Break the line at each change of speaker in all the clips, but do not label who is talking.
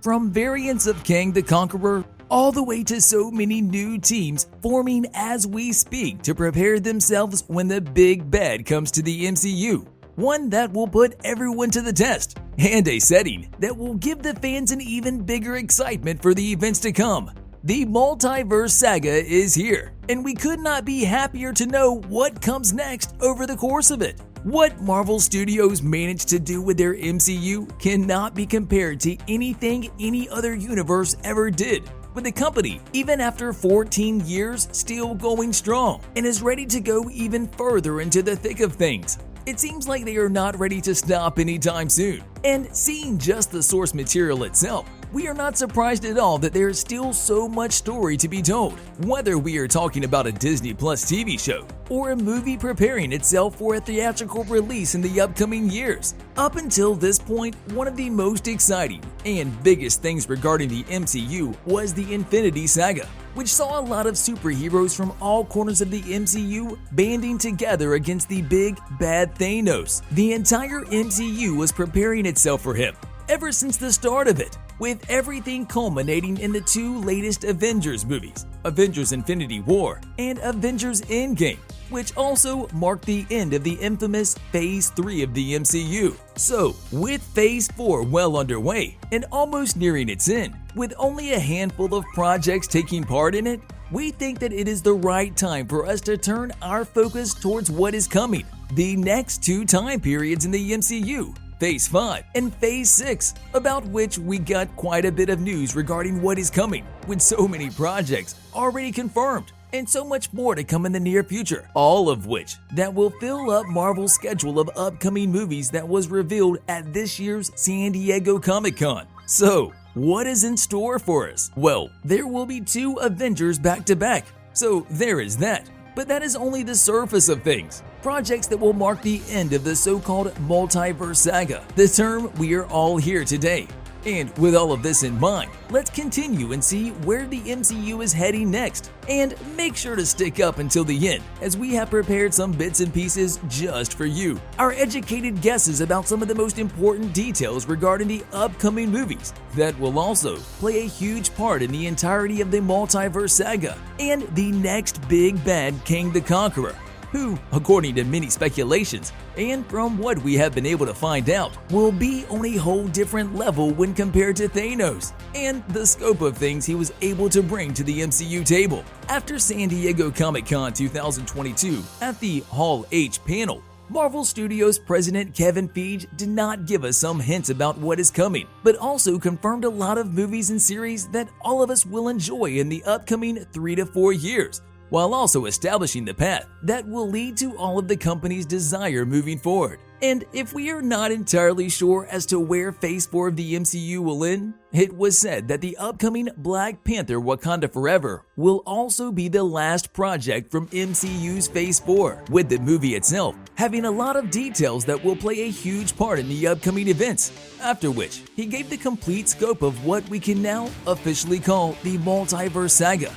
From variants of Kang the Conqueror, all the way to so many new teams forming as we speak to prepare themselves when the big bad comes to the MCU. One that will put everyone to the test, and a setting that will give the fans an even bigger excitement for the events to come. The Multiverse Saga is here, and we could not be happier to know what comes next over the course of it. What Marvel Studios managed to do with their MCU cannot be compared to anything any other universe ever did, with the company, even after 14 years, still going strong and is ready to go even further into the thick of things. It seems like they are not ready to stop anytime soon. And seeing just the source material itself, we are not surprised at all that there is still so much story to be told, whether we are talking about a Disney Plus TV show or a movie preparing itself for a theatrical release in the upcoming years. Up until this point, one of the most exciting and biggest things regarding the MCU was the Infinity Saga, which saw a lot of superheroes from all corners of the MCU banding together against the big bad Thanos. The entire MCU was preparing itself for him ever since the start of it, with everything culminating in the two latest Avengers movies, Avengers Infinity War and Avengers Endgame, which also marked the end of the infamous Phase 3 of the MCU. So, with Phase 4 well underway and almost nearing its end, with only a handful of projects taking part in it, we think that it is the right time for us to turn our focus towards what is coming, the next two time periods in the MCU, Phase 5 and Phase 6, about which we got quite a bit of news regarding what is coming, with so many projects already confirmed and so much more to come in the near future, all of which that will fill up Marvel's schedule of upcoming movies that was revealed at this year's San Diego Comic-Con. So, what is in store for us? Well, there will be two Avengers back-to-back, so there is that. But that is only the surface of things. Projects that will mark the end of the so-called Multiverse Saga, the term we are all here today. And with all of this in mind, let's continue and see where the MCU is heading next. And make sure to stick up until the end, as we have prepared some bits and pieces just for you. Our educated guesses about some of the most important details regarding the upcoming movies that will also play a huge part in the entirety of the Multiverse Saga, and the next big bad Kang the Conqueror, who, according to many speculations, and from what we have been able to find out, will be on a whole different level when compared to Thanos, and the scope of things he was able to bring to the MCU table. After San Diego Comic-Con 2022, at the Hall H panel, Marvel Studios president Kevin Feige did not give us some hints about what is coming, but also confirmed a lot of movies and series that all of us will enjoy in the upcoming 3 to 4 years, while also establishing the path that will lead to all of the company's desire moving forward. And if we are not entirely sure as to where Phase 4 of the MCU will end, it was said that the upcoming Black Panther Wakanda Forever will also be the last project from MCU's Phase 4, with the movie itself having a lot of details that will play a huge part in the upcoming events, after which he gave the complete scope of what we can now officially call the Multiverse Saga,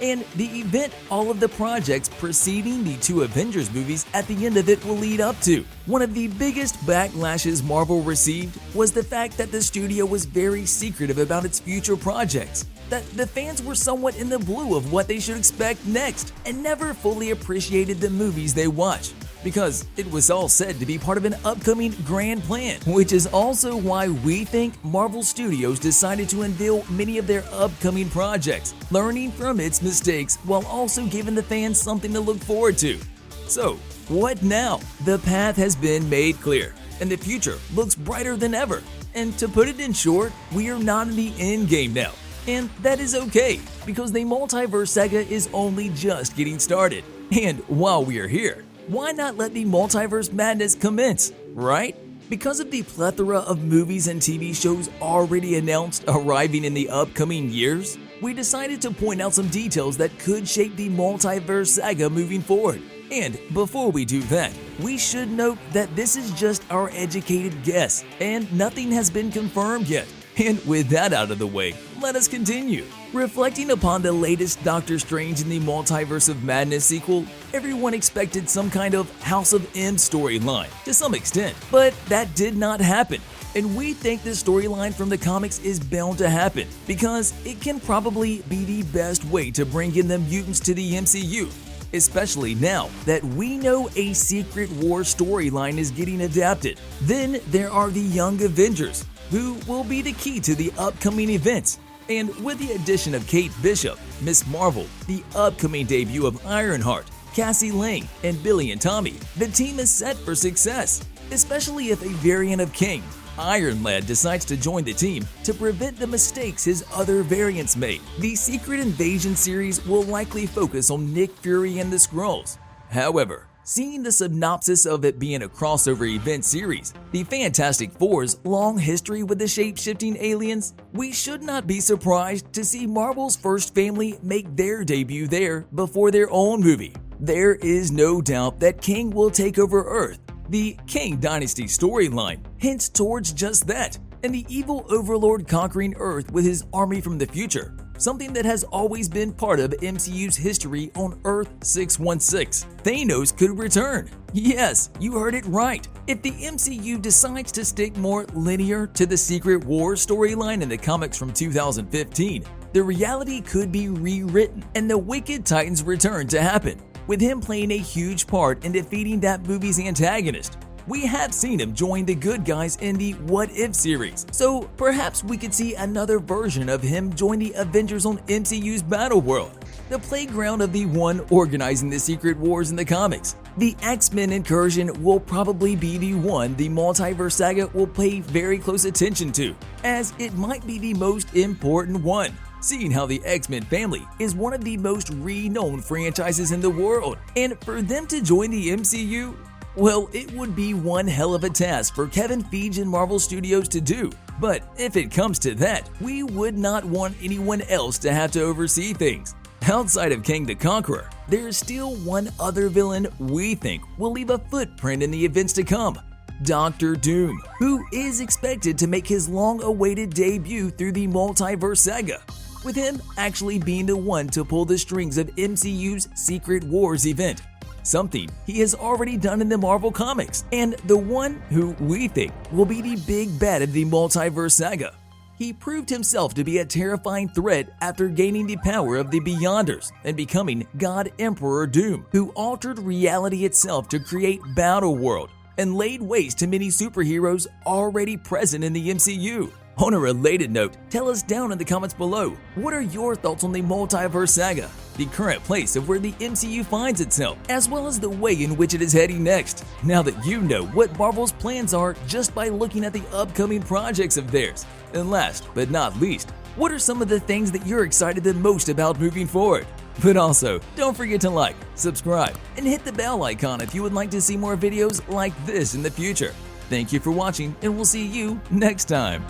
and the event all of the projects preceding the two Avengers movies at the end of it will lead up to. One of the biggest backlashes Marvel received was the fact that the studio was very secretive about its future projects, that the fans were somewhat in the blue of what they should expect next, and never fully appreciated the movies they watched, because it was all said to be part of an upcoming grand plan, which is also why we think Marvel Studios decided to unveil many of their upcoming projects, learning from its mistakes while also giving the fans something to look forward to. So, what now? The path has been made clear, and the future looks brighter than ever. And to put it in short, we are not in the end game now. And that is okay, because the Multiverse Saga is only just getting started. And while we are here, why not let the multiverse madness commence, right? Because of the plethora of movies and TV shows already announced arriving in the upcoming years, we decided to point out some details that could shape the Multiverse Saga moving forward. And before we do that, we should note that this is just our educated guess, and nothing has been confirmed yet. And with that out of the way, let us continue. Reflecting upon the latest Doctor Strange in the Multiverse of Madness sequel, everyone expected some kind of House of M storyline to some extent, but that did not happen. And we think the storyline from the comics is bound to happen because it can probably be the best way to bring in the mutants to the MCU, especially now that we know a Secret War storyline is getting adapted. Then there are the Young Avengers, who will be the key to the upcoming events. And with the addition of Kate Bishop, Ms. Marvel, the upcoming debut of Ironheart, Cassie Lang, and Billy and Tommy, the team is set for success, especially if a variant of King, Iron Lad, decides to join the team to prevent the mistakes his other variants made. The Secret Invasion series will likely focus on Nick Fury and the Skrulls. However, seeing the synopsis of it being a crossover event series, the Fantastic Four's long history with the shape-shifting aliens, we should not be surprised to see Marvel's first family make their debut there before their own movie. There is no doubt that King will take over Earth. The King Dynasty storyline hints towards just that, and the evil overlord conquering Earth with his army from the future, something that has always been part of MCU's history on Earth 616. Thanos could return. Yes, you heard it right. If the MCU decides to stick more linear to the Secret War storyline in the comics from 2015, the reality could be rewritten and the Wicked Titans return to happen, with him playing a huge part in defeating that movie's antagonist. We have seen him join the good guys in the What If series, so perhaps we could see another version of him join the Avengers on MCU's Battle World, the playground of the one organizing the Secret Wars in the comics. The X-Men Incursion will probably be the one the Multiverse Saga will pay very close attention to, as it might be the most important one, seeing how the X-Men family is one of the most renowned franchises in the world. And for them to join the MCU, well, it would be one hell of a task for Kevin Feige and Marvel Studios to do. But if it comes to that, we would not want anyone else to have to oversee things. Outside of King the Conqueror, there is still one other villain we think will leave a footprint in the events to come: Doctor Doom, who is expected to make his long-awaited debut through the Multiverse Saga, with him actually being the one to pull the strings of MCU's Secret Wars event, something he has already done in the Marvel Comics, and the one who we think will be the big bad of the Multiverse Saga. He proved himself to be a terrifying threat after gaining the power of the Beyonders and becoming God Emperor Doom, who altered reality itself to create Battle World and laid waste to many superheroes already present in the MCU. On a related note, tell us down in the comments below, what are your thoughts on the Multiverse Saga, the current place of where the MCU finds itself, as well as the way in which it is heading next, now that you know what Marvel's plans are just by looking at the upcoming projects of theirs. And last but not least, what are some of the things that you're excited the most about moving forward? But also, don't forget to like, subscribe, and hit the bell icon if you would like to see more videos like this in the future. Thank you for watching, and we'll see you next time.